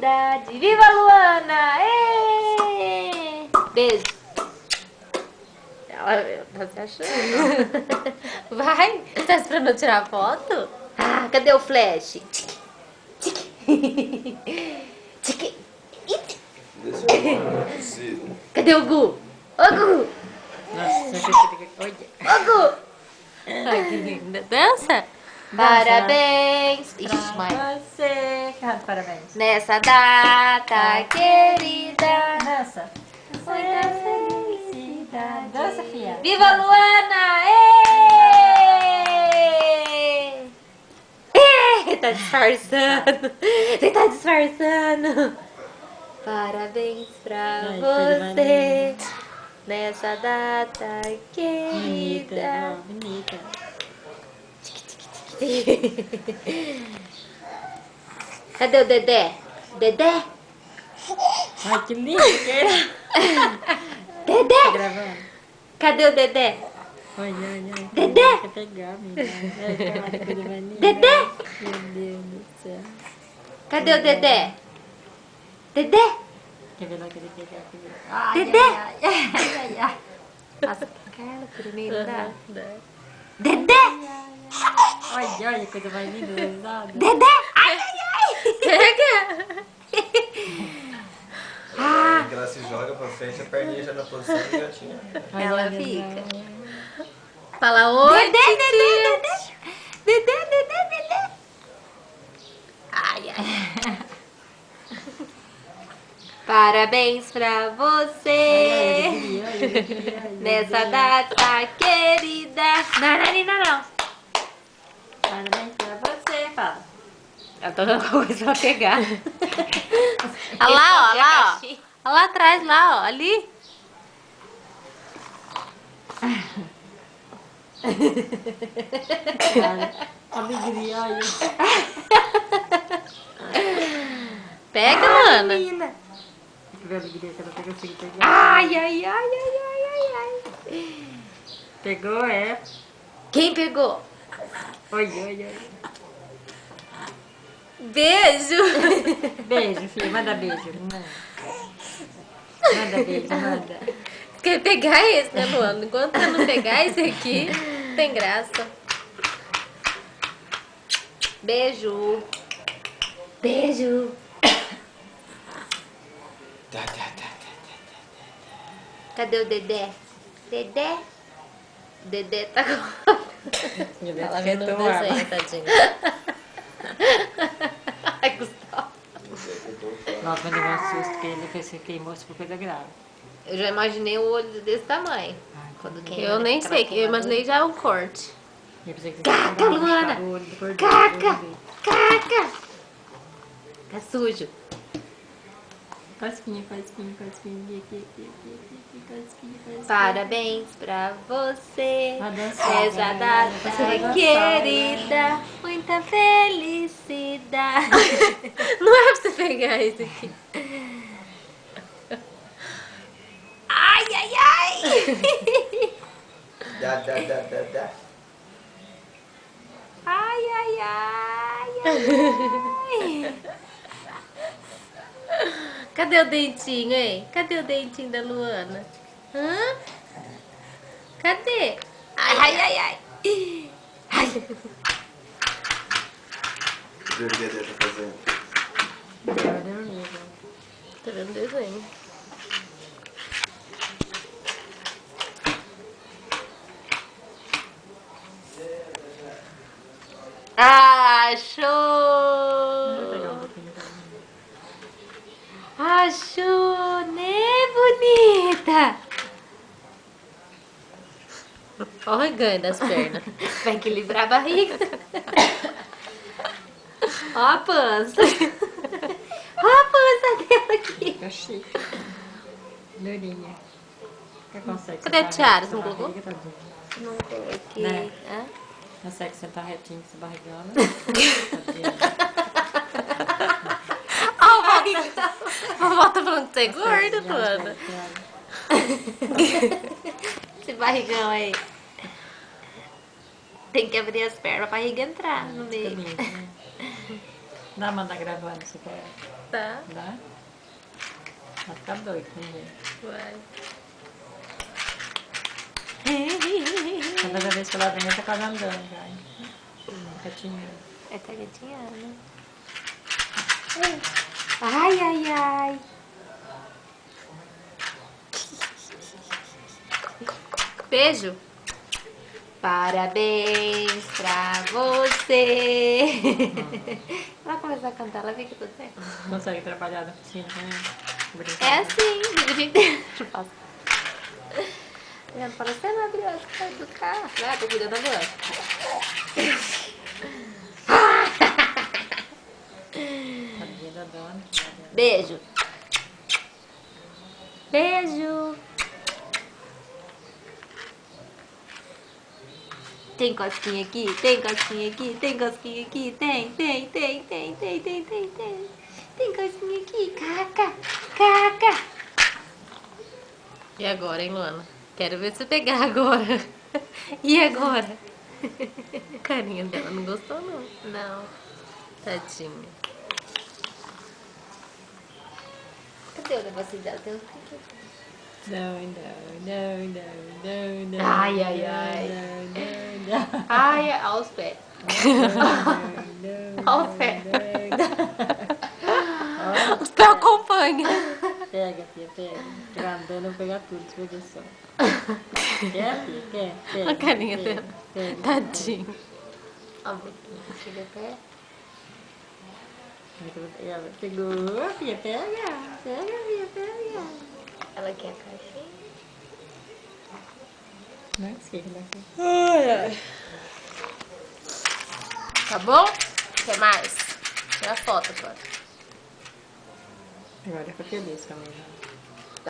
felicidade. Viva Luana! Ê! Beijo. Ela tá se achando. Vai, tá esperando eu tirar foto? Ah, cadê o flash? Tique, tique. Tique. Cadê o Gu? Ô Gu! Nossa, Ô Gu! ai, que linda. Dança? Parabéns! Ixi, Pra mãe. você. Canta parabéns. Nessa data querida. Dança. Muita Felicidade. Dança, filha. Viva Luana! Ê! Ê! Tá disfarçando. Você tá disfarçando. Parabéns pra Ai, você nessa data Bonita, querida. ó, bonita. Cadê o Dedé? Dedé? Ai, que lindo que é. Tá Dedé? gravando? Cadê o Dedé? Ai, ai, ai. Dedé? Quer pegar, menina. Ai, cara, coisa mais linda. Dedé? Meu Deus do céu. Cadê o Dedé? Dedé? Quer ver lá que ele pegar? Quer ver? Ai, Dedé? ai, ai, ai, ai. Nossa, Carla, primeiro dá. Dá. Dedé? Ai, ai, coisa mais linda, sabe? Dedé? Ai, ai, ai! Pega! Que ela se joga pra frente, a perninha já na posição e já tinha. Ela fica. Fala oi, Dedé, Dedé, titio. Dedé. Dedé, Dedé, Dedé. Ai, ai. Parabéns pra você nessa data querida. Não, não, não. Parabéns pra você, fala. Eu tô dando alguma coisa pra pegar. Olha lá, ó, olha lá, ó. Olha lá atrás, lá, ó, ali. Alegria, ai. Pega, Luana. Menina. Que alegria que ela pega assim, pegar. Ai, ai, ai, ai, ai, ai, ai. Pegou, é. Quem pegou? Oi, oi, oi. Beijo. Beijo, filha, manda beijo. Manda beijo, manda. Quer pegar esse, né, Luana? Enquanto eu não pegar esse aqui, tem graça. Beijo. Beijo. Cadê o Dedé? Dedé? Dedé tá com... Ela vendo o desenho, tadinho. Ai, Gustavo. Nossa, mas levou um susto que ele fez que queimou, isso foi coisa grave. Eu já imaginei o olho desse tamanho. Ai, Quando queima, eu né? nem Aquela sei, eu queimadura. imaginei já um corte. Eu pensei que Caca, ia Luana! o olho do cordeiro, Caca! Caca! Tá sujo. Casquinha, casquinha, casquinha, aqui, casquinha. Parabéns pra você Vai dançar, nessa vai data dançar, querida. Muita felicidade. Não é pra você pegar esse aqui. Ai, ai, ai. Dá. Ai, ai, ai, ai. Cadê o dentinho, hein? Cadê o dentinho da Luana? Hã? Cadê? Ai, ai, ai, ai. Ai. O que ele tá fazendo? Tá vendo desenho? Achou! Achou, né, bonita? Olha o reganho das pernas. Vai equilibrar a barriga. Ó a pança. Ó a pança dela aqui. Fica chique. Lourinha. Você consegue Cadê a sentar tiara? reto Você não com a colocou? barriga, tadinha? Não coloquei. Né? Hã? Consegue sentar retinho com essa barrigona? Ó o barrigão. Vovó tá falando que você é gorda, Luana. Esse barrigão aí. Tem que abrir as pernas pra barriga entrar no meio. Dá, manda gravando, você quer? Tá. Dá? Vai ficar doido, vamos ver. Vai. Cada vez que ela vem, ela tá quase andando já. Quietinha. É, tá gatinhando. Ai, ai, ai. Beijo. Parabéns pra você. Ela começar a cantar, ela vê que eu tô certo. Consegue trabalhar na piscina também? É assim, o dia inteiro. Eu faço. Ela fala, você não abriu as portas do carro. Ah, tô cuidando agora. Tadinha da dona. Beijo. Beijo. Tem cosquinha aqui? Tem cosquinha aqui? Tem cosquinha aqui? Tem. Tem cosquinha aqui? Caca, caca. E agora, hein, Luana? Quero ver você pegar agora. E agora? A carinha dela não gostou, não. Não. Tadinha. Cadê o negocinho dela? Tem um brinquedo. Não. Ai, ai, ai. Não. Ai, aos pés. Aos pés. Os pés acompanham. Pega, filha, pega. Grandona, eu vou pegar tudo, você vai ver só. Quer, filha? Quer? Pega, A carinha pega, dela. pega. Tadinho. Ó, um pouquinho. Chega perto. Ela pegou, filha, pega. Pega, filha, pega. Ela quer a caixinha. Não sei como é que Tá bom? Quer mais? Tira a foto agora. Agora fica feliz também, né?